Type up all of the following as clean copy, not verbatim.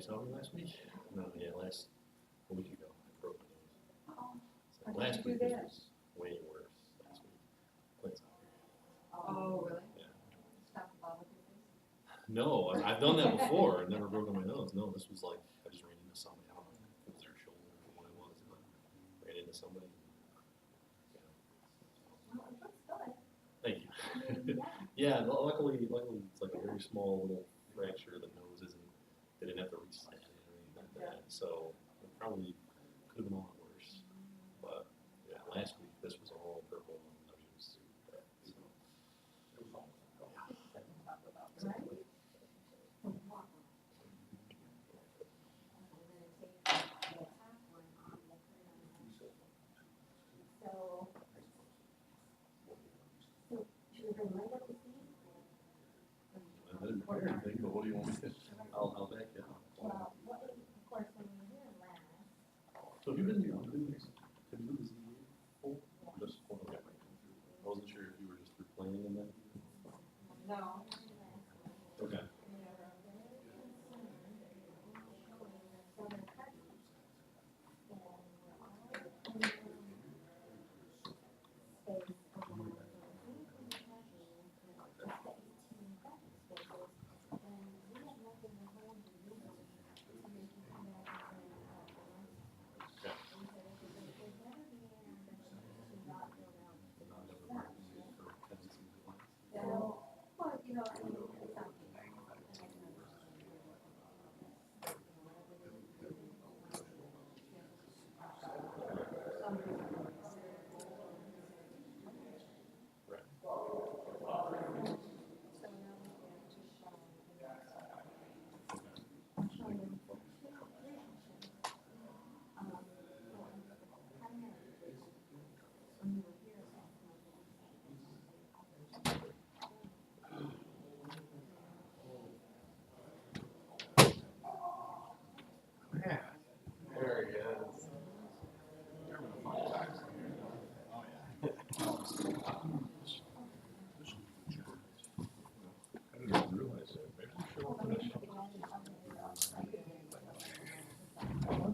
saw me last week? No, yeah, a week ago, I broke my nose. Oh, So how did last you do week, this that? was way worse last week. Played soccer. Oh, really? Yeah. Stop the ball with your face? No, I've done that before. I've never broken my nose. No, this was like, I just ran into somebody. I don't know if it was their shoulder or what it was, but ran into somebody. Yeah. Well, it looks good. Thank you. Yeah. Yeah, luckily it's like a very small little fracture. The nose isn't, they didn't have to reset it or anything like that. So it probably could have been a lot worse. But yeah, last week this was all purple and I was just bad. So, Right? Should we bring Mike up to speed? I didn't prepare anything, but what do you want me to do? I'll back you up. Well, what, of course, when we were here last, So have you been to the ZBA before? Just, okay. I wasn't sure if you were just through planning and then. no. Okay. We are very concerned showing the southern party. And we're all under space over well, you know, I mean, it's something. Yeah. There he is. I didn't realize that. Maybe we should open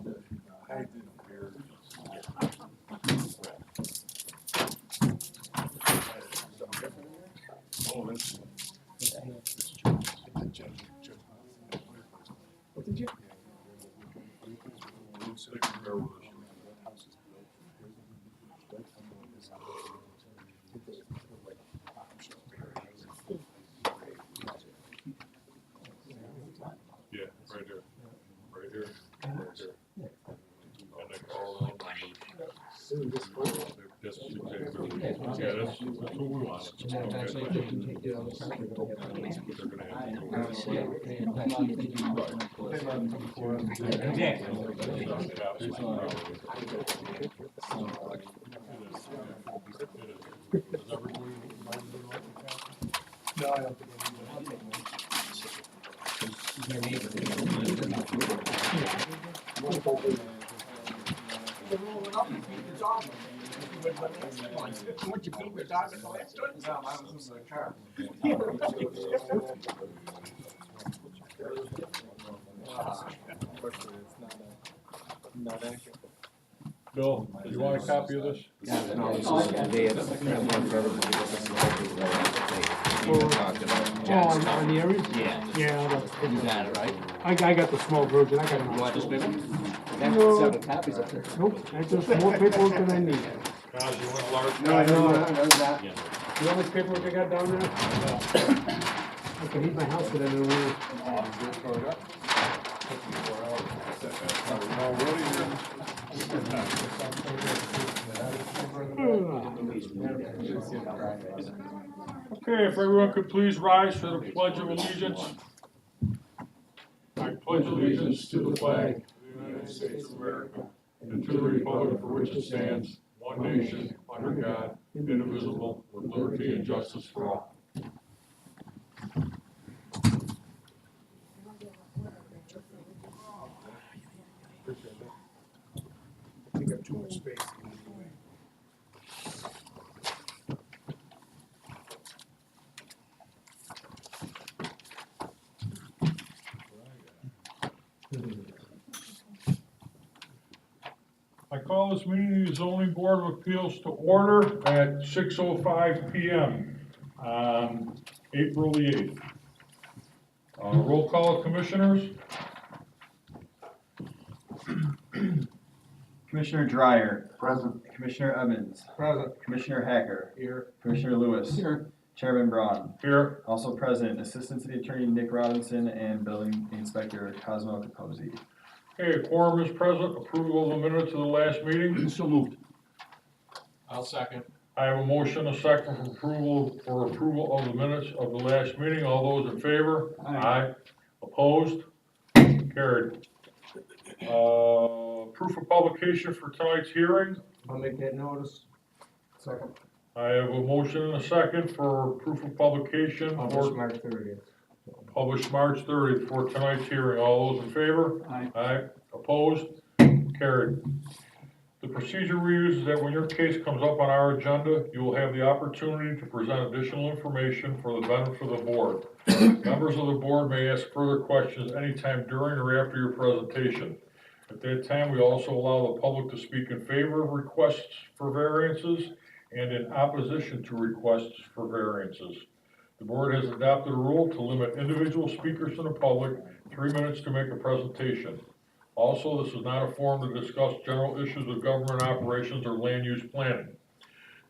it. I didn't hear. Oh, that's. What did you? Yeah, right here. Right here. Right here. And they call all numbers. That's exactly. Yeah, that's what we want. They're gonna have No, I don't think Once you beat your dog in the last one. No, mine was in the car. Not accurate. Bill, do you want a copy of this? No, this is today, it's one for everybody, this is what we talked about. Oh, on the areas? Yeah. Yeah, that's, You got it, right? I got the small version, I got You it. want this big one? No. Several copies up there. Nope, that's just more paperwork than I need. Guys, you want a large? No, I don't. that. Yeah. You know how much paperwork I got down there? I can heat my house with it in a winter. Okay, if everyone could please rise for the Pledge of Allegiance. I pledge allegiance to the flag of the United States of America and to the republic for which it stands, one nation, under God, indivisible, with liberty and justice for all. I think I have too much space. call this meeting of the zoning board of appeals to order at 6:05 PM on April the 8th. Roll call, commissioners. Commissioner Dreyer. Present. Commissioner Evans. Present. Commissioner Hacker. Here. Commissioner Lewis. Here. Chairman Braun. Here. Also present, Assistant City Attorney Nick Robinson and Building Inspector Cosmo Capozzi. Okay, a quorum is present. Approval of the minutes of the last meeting. So moved. I'll second. I have a motion, a second for approval of the minutes of the last meeting. All those in favor? Aye. Opposed? Carried. Proof of publication for tonight's hearing. I'll make that notice. Second. I have a motion and a second for proof of publication Published for March 30th. published March 30th for tonight's hearing. All those in favor? Aye. Aye. Opposed? Carried. The procedure we use is that when your case comes up on our agenda, you will have the opportunity to present additional information for the benefit of the board. Members of the board may ask further questions anytime during or after your presentation. At that time, we also allow the public to speak in favor of requests for variances and in opposition to requests for variances. The board has adopted a rule to limit individual speakers in the public 3 minutes to make a presentation. Also, this is not a forum to discuss general issues of government operations or land use planning.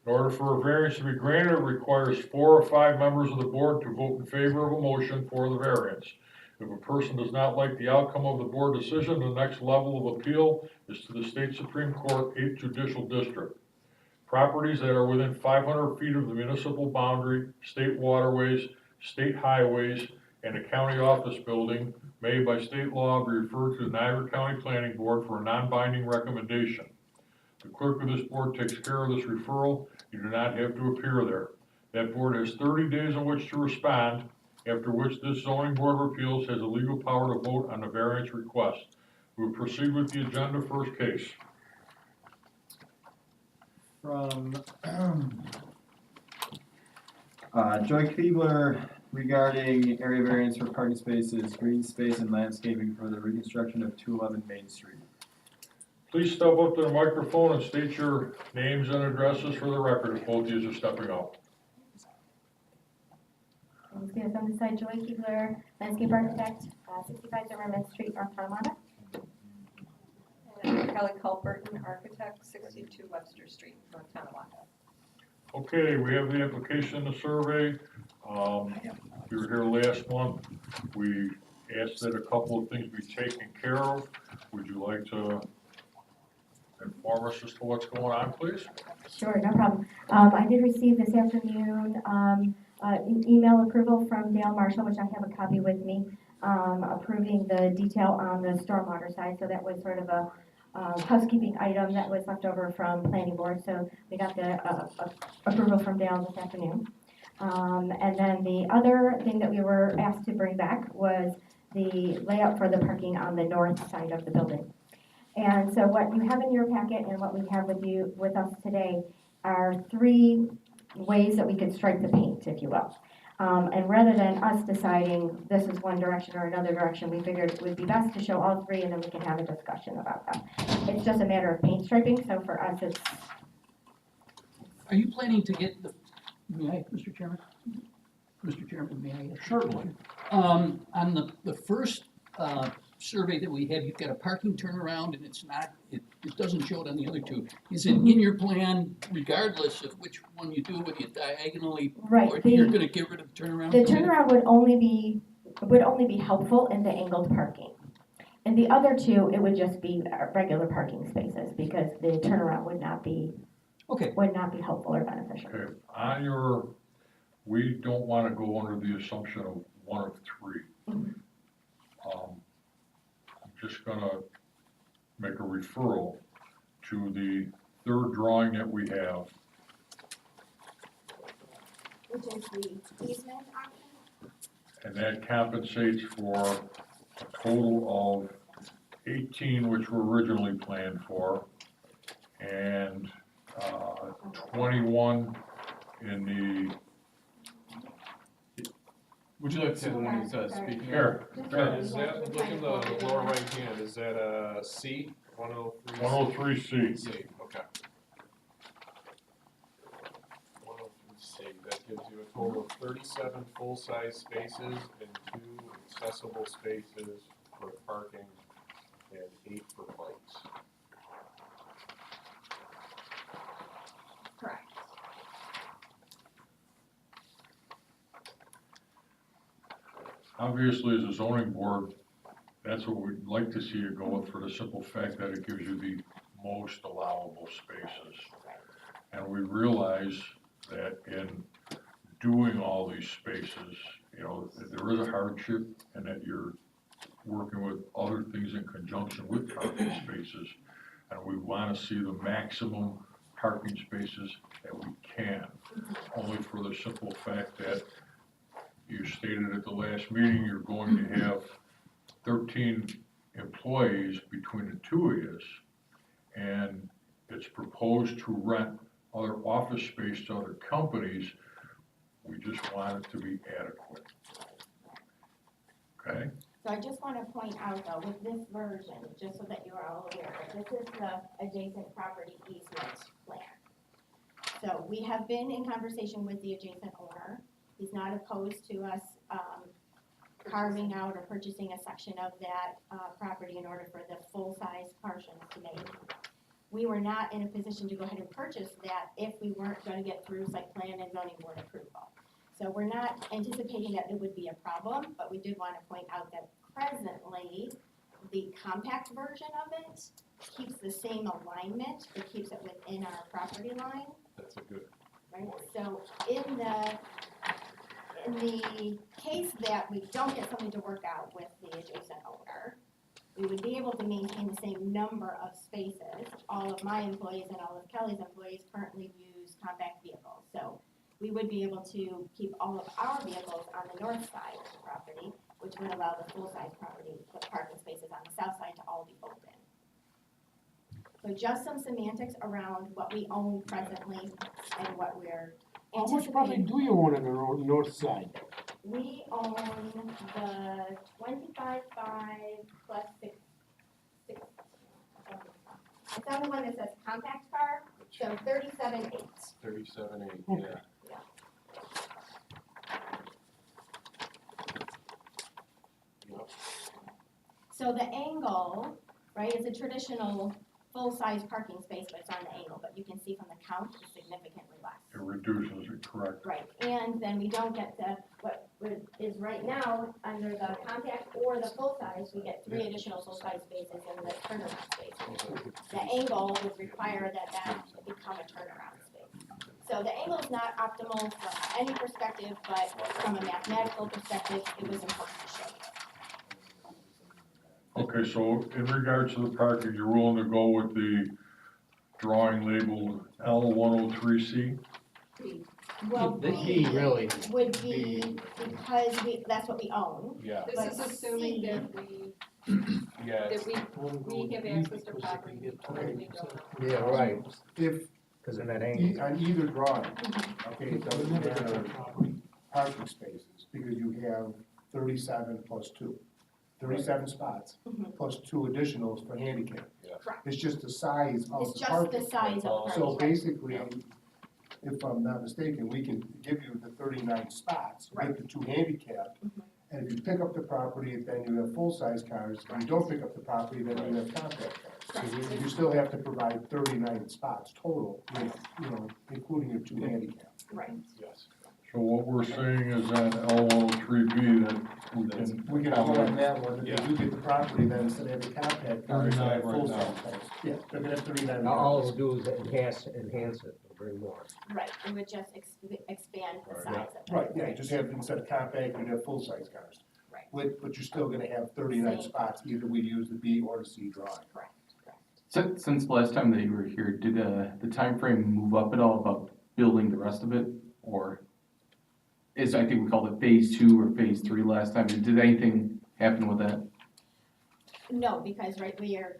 In order for a variance to be granted, it requires 4 or 5 members of the board to vote in favor of a motion for the variance. If a person does not like the outcome of the board decision, the next level of appeal is to the State Supreme Court, 8th Judicial District. Properties that are within 500 feet of the municipal boundary, state waterways, state highways, and a county office building may by state law be referred to the Niagara County Planning Board for a non-binding recommendation. The clerk of this board takes care of this referral. You do not have to appear there. That board has 30 days in which to respond, after which this zoning board of appeals has a legal power to vote on the variance request. We will proceed with the agenda first case. From Joy Keebler regarding area variance for parking spaces, green space and landscaping for the reconstruction of 211 Main Street. Please step up to the microphone and state your names and addresses for the record if both of you are stepping up. Yes, on the side, Joy Keebler, landscape architect, 65 Zimmerman Street, North Tonawanda. And Kelly Culberton, architect, 62 Webster Street, North Tonawanda. Okay, we have the application, the survey. You were here last month. We asked that a couple of things be taken care of. Would you like to inform us as to what's going on, please? Sure, no problem. I did receive this afternoon an email approval from Dale Marshall, which I have a copy with me, approving the detail on the stormwater side. So that was sort of a housekeeping item that was left over from planning board. So we got the approval from Dale this afternoon. And then the other thing that we were asked to bring back was the layout for the parking on the north side of the building. And so what you have in your packet and what we have with us today are 3 ways that we could strike the paint, if you will. And rather than us deciding this is one direction or another direction, we figured it would be best to show all 3 and then we can have a discussion about that. It's just a matter of paint striping, so for us it's... Are you planning to get the, may I, Mr. Chairman? Mr. Chairman, may I? Certainly. On the first survey that we have, you've got a parking turnaround and it's not, it doesn't show it on the other 2. Is it in your plan, regardless of which one you do, whether you diagonally, Right, or you're gonna get rid of the turnaround? the turnaround would only be helpful in the angled parking. And the other 2, it would just be regular parking spaces because the turnaround would not be Okay, helpful or beneficial. Okay, on your, we don't want to go under the assumption of 1 of 3. I'm just gonna make a referral to the 3rd drawing that we have. Which is the easement option? And that compensates for a total of 18, which were originally planned for, and 21 in the, Would you like to say the one he's speaking of? here, Is that, look in the lower right hand, is that a C 103. 103C. C, okay. 103C, that gives you a total of 37 full-size spaces and 2 accessible spaces for parking and 8 for bikes. Correct. Obviously, as a zoning board, that's what we'd like to see it go with, for the simple fact that it gives you the most allowable spaces. And we realize that in doing all these spaces, you know, there is a hardship, and that you're working with other things in conjunction with parking spaces. And we wanna see the maximum parking spaces that we can, only for the simple fact that you stated at the last meeting, you're going to have 13 employees between the two of you, and it's proposed to rent other office space to other companies. We just want it to be adequate. Okay? So I just want to point out though, with this version, just so that you are all aware, this is the adjacent property easement plan. So we have been in conversation with the adjacent owner. He's not opposed to us carving out or purchasing a section of that property in order for the full-size portions to make. We were not in a position to go ahead and purchase that if we weren't going to get through site plan and zoning board approval. So we're not anticipating that it would be a problem, but we did want to point out that presently, the compact version of it keeps the same alignment, it keeps it within our property line, That's a good right? point. So in the case that we don't get something to work out with the adjacent owner, we would be able to maintain the same number of spaces. All of my employees and all of Kelly's employees currently use compact vehicles. So we would be able to keep all of our vehicles on the north side of the property, which would allow the full-size property, the parking spaces on the south side to all be open. So just some semantics around what we own presently and what we're How much property anticipating. do you own on the north side? We own the 25.5 plus 6. It's on the one that says compact car, so 37.8. 37.8, Okay. yeah. Yep. So the angle, right, is a traditional full-size parking space, but it's on the angle, but you can see from the count, it's significantly less. It reduces it, correct? Right, and then we don't get what is right now, under the compact or the full-size, we get 3 additional full-size spaces in the turnaround space. The angle would require that become a turnaround space. So the angle is not optimal from any perspective, but from a mathematical perspective, it was important to show you. Okay, so in regards to the parking, you're willing to go with the drawing labeled L103C? Well, The B really. would be, because that's what we own. Yeah, But This is assuming C- that we, yeah, that we have access to property and we don't. Yeah, right, If, because of that angle. on either drawing, okay, it doesn't matter parking spaces, because you have 37 plus 2. 37 spots, Mhm. plus 2 additionals for handicap. Yeah. Correct. It's just the size of It's the just parking. the size of the So parking. basically, if I'm not mistaken, we can give you the 39 spots Right. with the 2 handicap. Mhm. And if you pick up the property, then you have full-size cars. If you don't pick up the property, then you have compact cars. So you still have to provide 39 spots total, with, including your 2 handicap. Right. yes. So what we're saying is on L103B that we can. We can go on that one, if Yeah. they do get the property, then instead of having compact cars, they 39 have right full-size now. cars. Yeah, they're gonna have 39 Now, all cars. it'll do is enhance it, bring more. Right, it would just expand the Right. size of it. Right, yeah, just have, instead of compact, you'd have full-size cars. Right. But you're still gonna have 39 Same. spots, either we'd use the B or the C drawing. Correct. Since the last time that you were here, did the timeframe move up at all about building the rest of it? Or I think we called it phase 2 or phase 3 last time, did anything happen with that? No, because, right,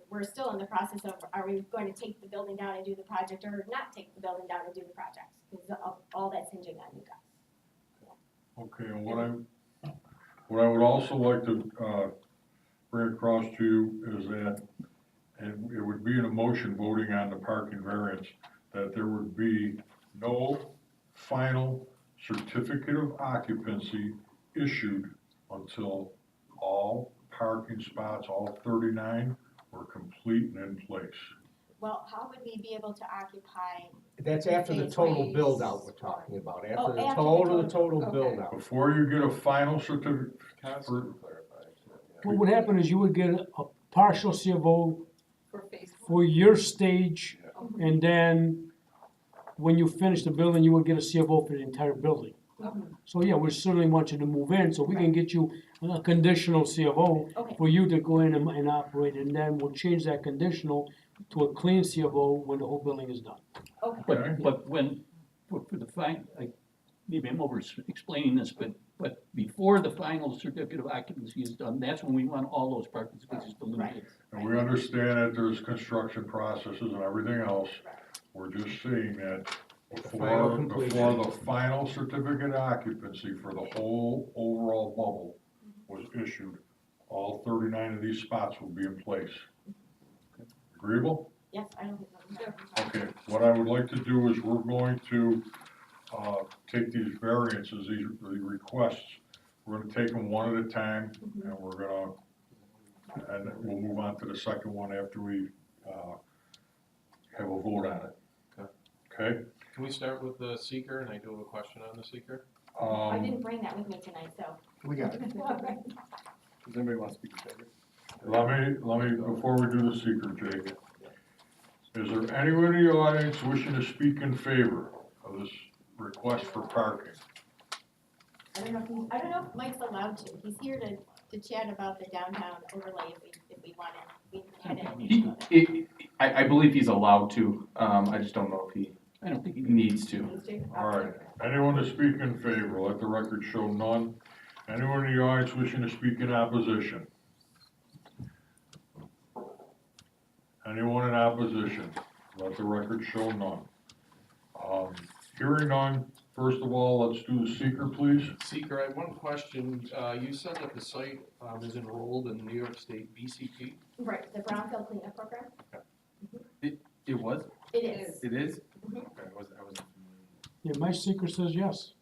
we're still in the process of, are we going to take the building down and do the project, or not take the building down and do the project? Because all that's hinging on you guys. Okay, and what I would also like to bring across to you is that and it would be in a motion voting on the parking variance, that there would be no final certificate of occupancy issued until all parking spots, all 39, were complete and in place. Well, how would we be able to occupy? That's after the total Phase build out we're talking about, Oh, after the after the total total, okay. build out. Before you get a final certificate, Constantly clarify. What would happen is you would get a partial C of O For phase one. for your stage, and then when you finish the building, you would get a C of O for the entire building. So yeah, we certainly want you to move in, so we can get you a conditional C of O Okay. for you to go in and operate, and then we'll change that conditional to a clean C of O when the whole building is done. Okay. But when, for the maybe I'm over explaining this, but before the final certificate of occupancy is done, that's when we want all those parking spaces delineated. and we understand that there's construction processes and everything else. We're just saying that Final before completion. the final certificate of occupancy for the whole overall bubble was issued, all 39 of these spots will be in place. Agreeable? Yes, I don't think. Okay, what I would like to do is we're going to, take these variances, these requests, we're gonna take them one at a time, and and we'll move on to the second one after we, have a vote on it. Okay? Can we start with the seeker, and I do have a question on the seeker? I didn't bring that with me tonight, so. We got it. Does anybody want to speak in favor? Let me, before we do the seeker, Jake, is there anyone in the audience wishing to speak in favor of this request for parking? I don't know if Mike's allowed to. He's here to chat about the downtown overlay if we wanted. We had it. I believe he's allowed to, I just don't know if he I don't think he needs to. Needs to? All right, anyone to speak in favor, let the record show none. Anyone in the audience wishing to speak in opposition? Anyone in opposition? Let the record show none. Hearing none, first of all, let's do the seeker, please. Seeker, I have one question. You said that the site is enrolled in the New York State BCP? Right, the Brownfield cleanup program? It was? It is. It is? Mhm. Okay, I wasn't Yeah, my seeker says yes.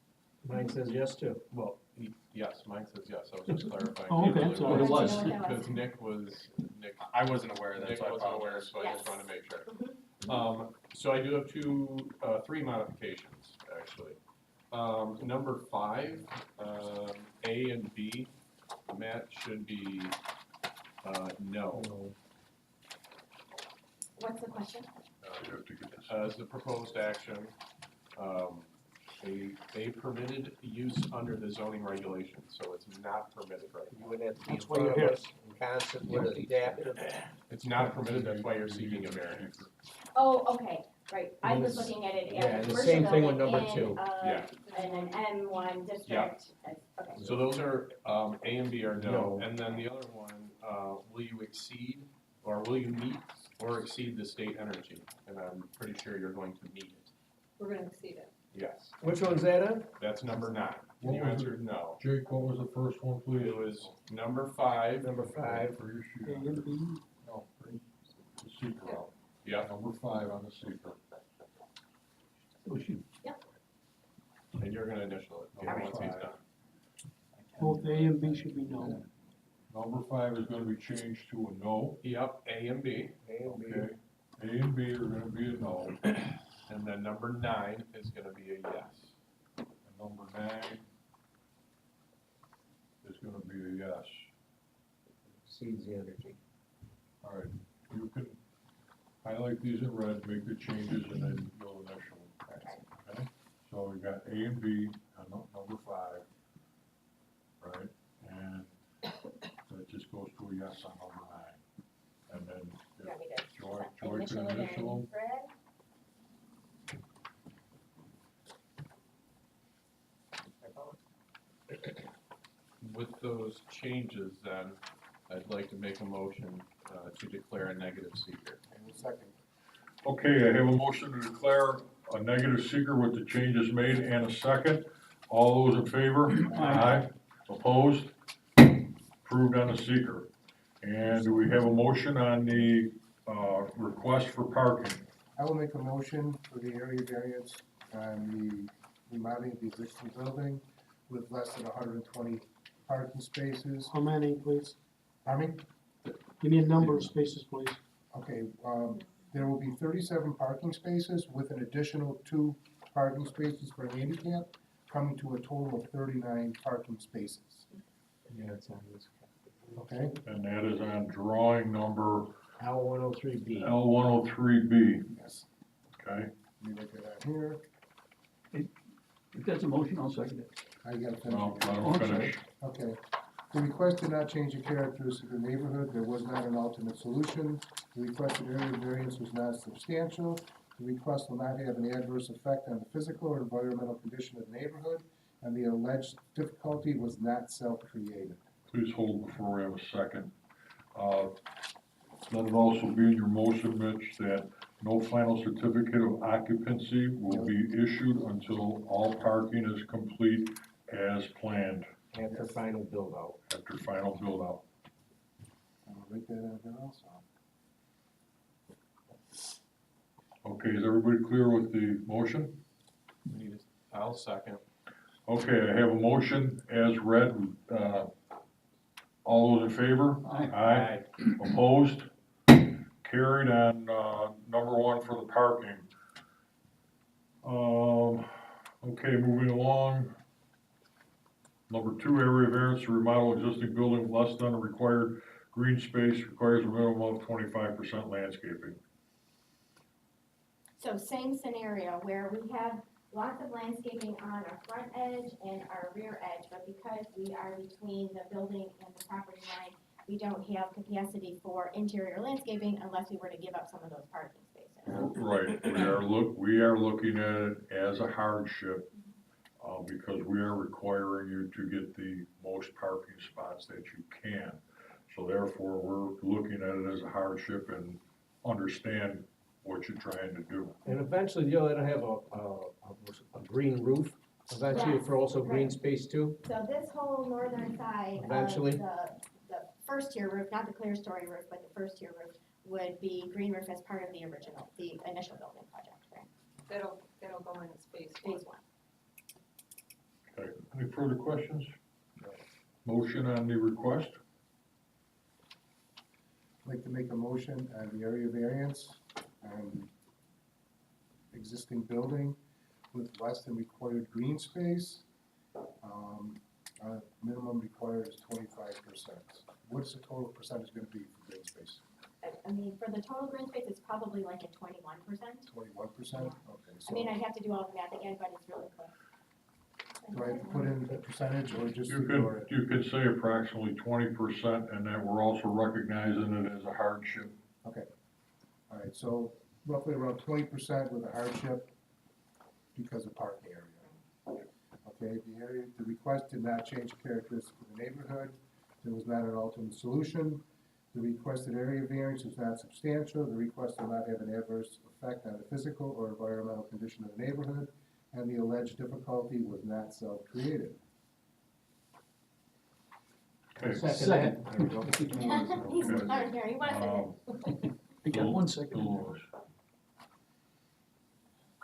Mine says yes too. Well, yes, mine says yes. I was just clarifying. Oh, okay, Because so it was. Nick was, I wasn't aware of that, Nick so I wasn't aware, apologize. so I just Yes. wanted to make sure. So I do have three modifications, actually. Number 5, A and B, Matt should be, no. What's the question? You have to get this. As the proposed action, a permitted use under the zoning regulations, so it's not permitted right now. You would have to be in That's why front you're of here. us, and constant with adaptive. It's not permitted, that's why you're seeking a variance. Oh, okay, right. I And was this- looking at it yeah, as and the commercial same thing with building number in, 2. Yeah. In an M1 district. Okay. So those are, A and B are no, No. and then the other one, will you exceed, or will you meet or exceed the state energy? And I'm pretty sure you're going to meet it, We're gonna exceed it. yes. Which one's that on? That's number 9, and you What was it? answered no. Jake, what was the first one, please? It was number 5, Number 5. For your sheet. A and B. No, for the seeker out. yeah, Number 5 on the seeker. and you're gonna initial it, All right. once he's done. Both A and B should be no. Number 5 is gonna be changed to a no. Yep, A and B, A and B. Okay, A and B are gonna be a no, and then number 9 is gonna be a yes. and number 9 is gonna be a yes. Exceeds the energy. All right, you can highlight these in red, make the changes, and then you'll initial them. Okay? So we got A and B on number 5, right? And that just goes to a yes on number 9. And then You want me to Joy initial can it initial in them. red? With those changes, then, I'd like to make a motion to declare a negative seeker. Second. Okay, I have a motion to declare a negative seeker with the changes made and a second. All those in favor? Aye. Opposed? Approved on the seeker. And do we have a motion on the request for parking. I will make a motion for the area variance on the remodeling of the existing building with less than 120 parking spaces. How many, please? Pardon me? Give me a number of spaces, please. Okay, there will be 37 parking spaces with an additional 2 parking spaces for handicap, coming to a total of 39 parking spaces. Yeah, it's on this. Okay? And that is on drawing number L103B. L103B, Yes. okay? Let me look at that here. If that's a motion, I'll second it. I gotta finish. Well, let Oh, him I'm sorry. finish. Okay. The request did not change the characteristics of the neighborhood. There was not an ultimate solution. The requested area variance was not substantial. The request will not have an adverse effect on the physical or environmental condition of the neighborhood, and the alleged difficulty was not self-created. Please hold before we have a second. Let it also be in your motion, Mitch, that no final certificate of occupancy will be issued until all parking is complete as planned After final build out. after final build out. I'll write that down there also. Okay, is everybody clear with the motion? I'll second. Okay, I have a motion as read. All those in favor? Aye. Opposed? Carried on, number 1 for the parking. Okay, moving along. Number 2, area variance to remodel existing building less than the required green space, requires a minimum of 25% landscaping. So same scenario where we have lots of landscaping on our front edge and our rear edge, but because we are between the building and the property line, we don't have capacity for interior landscaping unless we were to give up some of those parking spaces. Right, we are looking at it as a hardship, because we are requiring you to get the most parking spots that you can. So therefore, we're looking at it as a hardship and understand what you're trying to do. And eventually you'll have a green roof, eventually Yes, for also green right. space too. So this whole northern side of Eventually. the first tier roof, not the clear story roof, but the first tier roof would be green roof as part of the initial building project, right? That'll go in as phase 1. Okay, any further questions? Motion on the request? I'd like to make a motion on the area variance on existing building with less than required green space. Minimum required is 25%. What's the total percentage gonna be for green space? I mean, for the total green space, it's probably like a 21%. 21%? Okay, I so mean, I'd have to do all the math again, but it's really close. do I have to put in the percentage or just You ignore could, it? you could say approximately 20%, and that we're also recognizing it as a hardship. All right, so roughly around 20% with a hardship because of parking area. Okay, the request did not change the characteristics of the neighborhood. There was not an ultimate solution. The requested area variance is not substantial. The request will not have an adverse effect on the physical or environmental condition of the neighborhood, and the alleged difficulty was not self-created. Okay. Second. There we go. He's smart here, he wants it. I got 1 second. Dolores.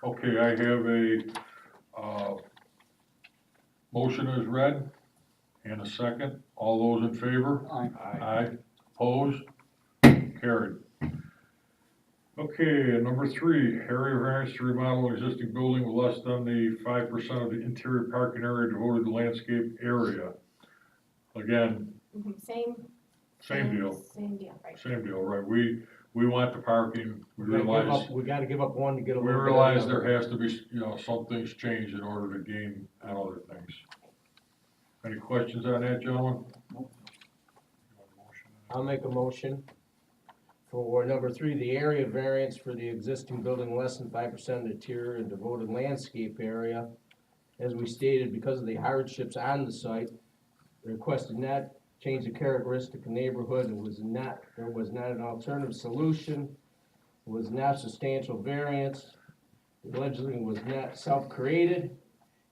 Okay, I have a, motion is read and a second. All those in favor? Aye. Aye. Opposed? Carried. Okay, number 3, area variance to remodel an existing building with less than the 5% of the interior parking area devoted to landscape area. Again, same deal, right. same deal, right? We want the parking, we realize. We gotta give up one to get a We little bit. of realize the other. there has to be, some things change in order to gain on other things. Any questions on that, gentlemen? I'll make a motion for number 3, the area variance for the existing building less than 5% of the interior and devoted landscape area. As we stated, because of the hardships on the site, the request did not change the characteristic of the neighborhood. There was not an alternative solution. It was not substantial variance. Allegedly was not self-created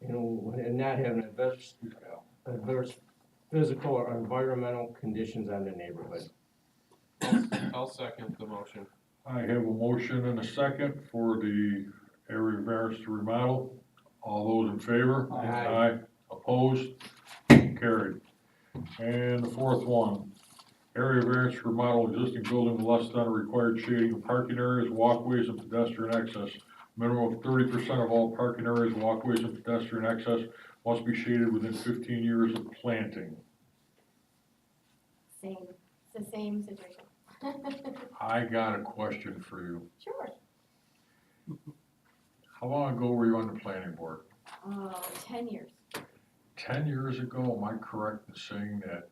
and not have an adverse physical or environmental conditions on the neighborhood. I'll second the motion. I have a motion and a second for the area variance to remodel. All those in favor? Aye. Opposed? Carried. And the fourth one, area variance to remodel existing building with less than required shading of parking areas, walkways, and pedestrian access. Minimum of 30% of all parking areas, walkways, and pedestrian access must be shaded within 15 years of planting. Same, it's the same situation. I got a question for you. Sure. How long ago were you on the planning board? 10 years. 10 years ago, am I correct in saying that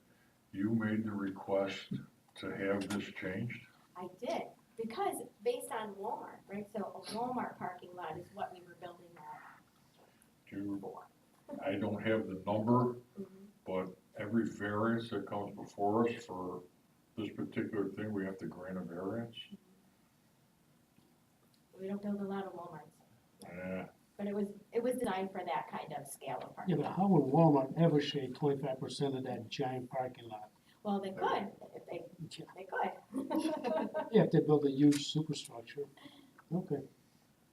you made the request to have this changed? I did, because based on Walmart, right, so a Walmart parking lot is what we were building that Do, for. I don't have the number, Mhm. but every variance that comes before us for this particular thing, we have to grant a variance? We don't build a lot of Walmarts, Yeah, but it was designed for that kind of scale of Yeah, parking but lot. how would Walmart ever shade 25% of that giant parking lot? Well, they could, if they could. Yeah, if they build a huge superstructure. Okay.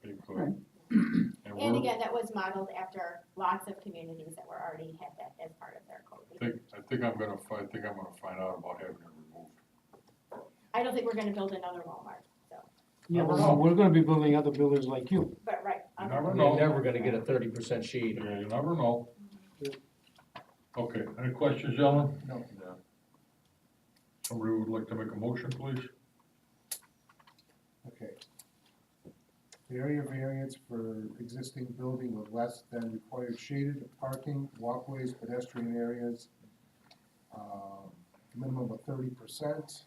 they could. And we're- again, that was modeled after lots of communities that were already had that as part of their code. I think I'm gonna find out about having it removed. I don't think we're gonna build another Walmart, so, Yeah, Never but know. we're gonna be building other buildings like you. but right. You never You're know. never gonna get a 30% shade. Yeah, you never know. Okay, any questions, gentlemen? No. Somebody would like to make a motion, please? Okay. The area variance for existing building with less than required shaded parking, walkways, pedestrian areas, minimum of 30%.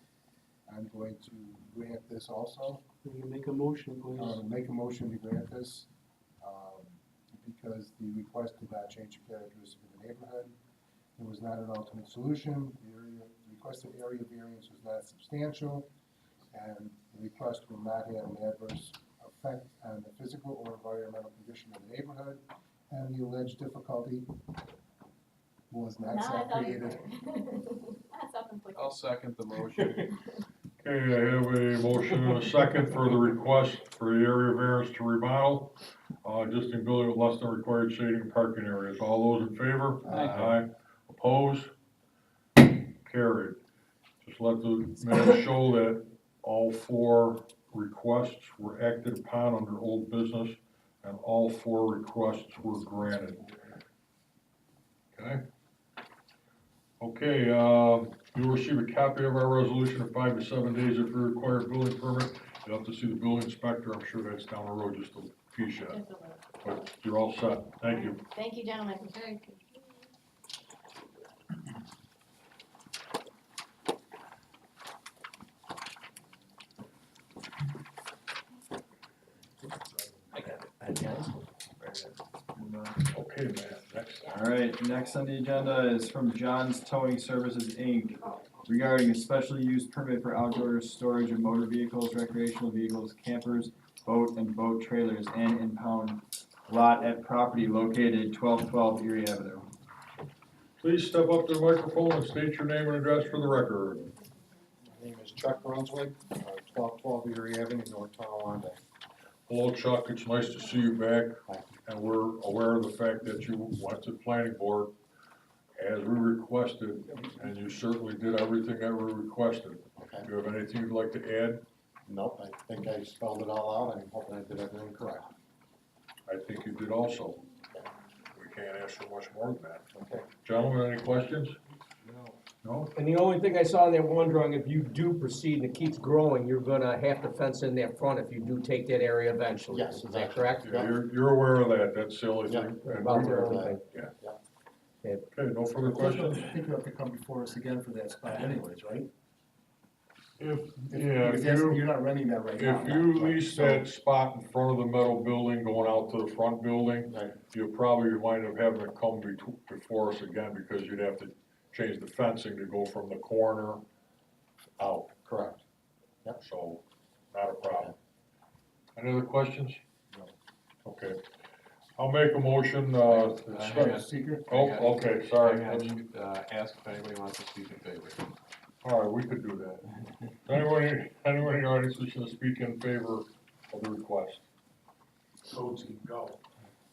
I'm going to grant this also. Will you make a motion, please? Make a motion to grant this, because the request did not change the characteristics of the neighborhood. It was not an ultimate solution, the requested area variance was not substantial, and the request will not have an adverse effect on the physical or environmental condition of the neighborhood, and the alleged difficulty was not self-created. Not self-inflicted. I'll second the motion. Okay, I have a motion and a second for the request for the area variance to remodel, existing building with less than required shading and parking areas. All those in favor? Aye. Opposed? Carried. Just let the minutes show that all four requests were acted upon under old business, and all four requests were granted. Okay? Okay, you'll receive a copy of our resolution in 5 to 7 days if you require a building permit. You'll have to see the building inspector, I'm sure that's down the road, just a piece yet. Just a little. But you're all set, thank you. Thank you, gentlemen. Thank you. Okay, man, next. All right, next on the agenda is from John's Towing Services, Inc. regarding a special use permit for outdoor storage of motor vehicles, recreational vehicles, campers, boat and boat trailers, and impound lot at property located 1212 Erie Avenue. Please step up to the microphone and state your name and address for the record. My name is Chuck Brunswick, 1212 Erie Avenue, North Tonawanda. Hello, Chuck, it's nice to see you back, and we're aware of the fact that you went to the planning board as we requested, and you certainly did everything that we requested. Okay. Do you have anything you'd like to add? Nope, I think I spelled it all out. I'm hoping I did everything correct. I think you did also. We can't ask for much more than that. Okay. Gentlemen, any questions? No. No? And the only thing I saw in that one drawing, if you do proceed and it keeps growing, you're gonna have to fence in that front if you do take that area eventually. Yes, Is that exactly. correct? Yeah, you're aware of that, that's the only Yeah. thing. And About we the are- only thing. Okay, no further questions? I think you have to come before us again for that spot anyways, right? If you, You're not renting that right now. if you lease that spot in front of the metal building going out to the front building, Right. you probably wind up having to come before us again because you'd have to change the fencing to go from the corner out. Correct. So, not a problem. Any other questions? No. Okay. I'll make a motion, Right, seeker? oh, okay, sorry. I had, asked if anybody wants to speak in favor. All right, we could do that. Anyone in the audience wishing to speak in favor of the request? Codes can go.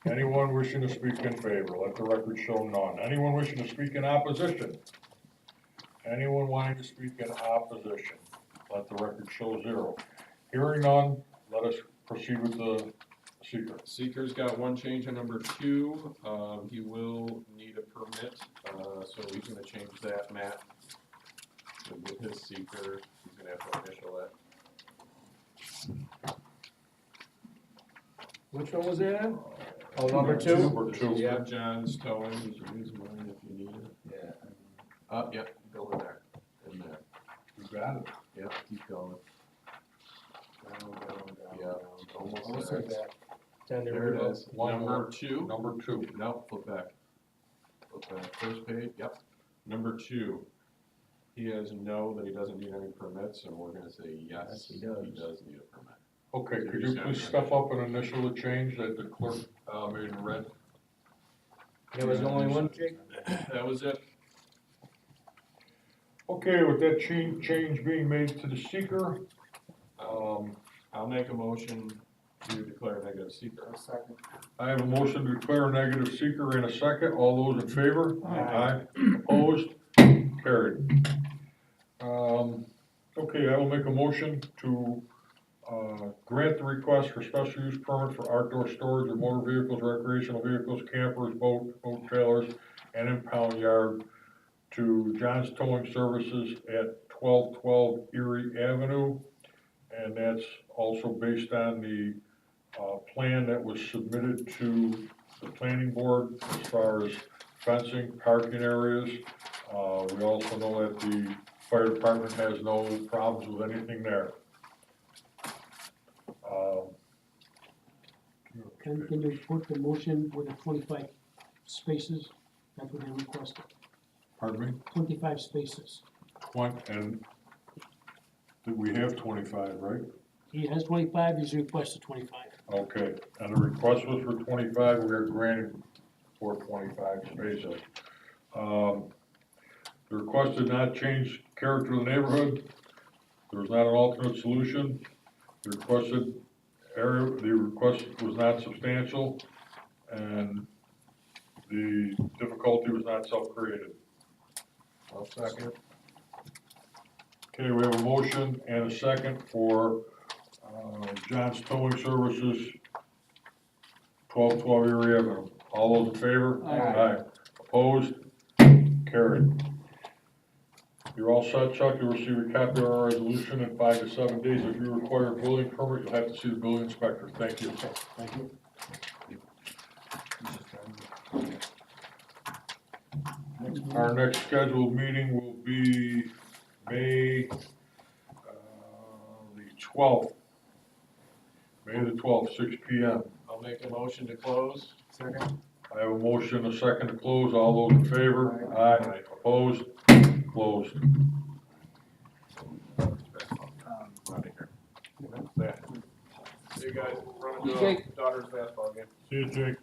Anyone wishing to speak in favor? Let the record show none. Anyone wishing to speak in opposition? Anyone wanting to speak in opposition? Let the record show 0. Hearing none, let us proceed with the seeker. Seeker's got one change on number 2, he will need a permit, so he's gonna change that, Matt. And with his seeker, he's gonna have to initial it. Which one was that? Oh, number 2? Number 2. Yeah, John's towing, you can use mine if you need it. Yeah. Yep, go in there, in there, You got it. yep, keep going. Yeah, Almost almost like there. that. There it is, One number more. 2. Number 2. No, flip back. Flip back, first page, yep. Number 2, he has no, that he doesn't need any permits, and we're gonna say yes, Yes, he he does. does need a permit. Okay, could you please step up and initial the change that the clerk made in red? There was only one, Jake? That was it. Okay, with that change being made to the seeker, I'll make a motion to declare negative seeker. A second. I have a motion to declare a negative seeker in a second. All those in favor? Aye. Opposed? Carried. Okay, I will make a motion to grant the request for special use permit for outdoor storage of motor vehicles, recreational vehicles, campers, boat trailers, and impound yard to John's Towing Services at 1212 Erie Avenue. And that's also based on the plan that was submitted to the planning board as far as fencing, parking areas. We also know that the fire department has no problems with anything there. Can you put the motion with the 25 spaces? That's what they requested, Pardon me? 25 spaces. And we have 25, right? He has 25, he's requested 25. Okay, and the request was for 25, we are granting for 25 spaces. The request did not change character of the neighborhood. There was not an alternate solution. The request was not substantial, and the difficulty was not self-created. I'll second. Okay, we have a motion and a second for John's Towing Services, 1212 Erie Avenue. All those in favor? Aye. Opposed? Carried. You're all set, Chuck. You'll receive a copy of our resolution in 5 to 7 days. If you require a building permit, you'll have to see the building inspector. Thank you. Thank you. Our next scheduled meeting will be May the 12th. May the 12th, 6 p.m. I'll make a motion to close. Second. I have a motion, a second to close. All those in favor? Aye. Opposed? Closed. See you guys, run to Jake. daughter's basketball game. See you, Jake.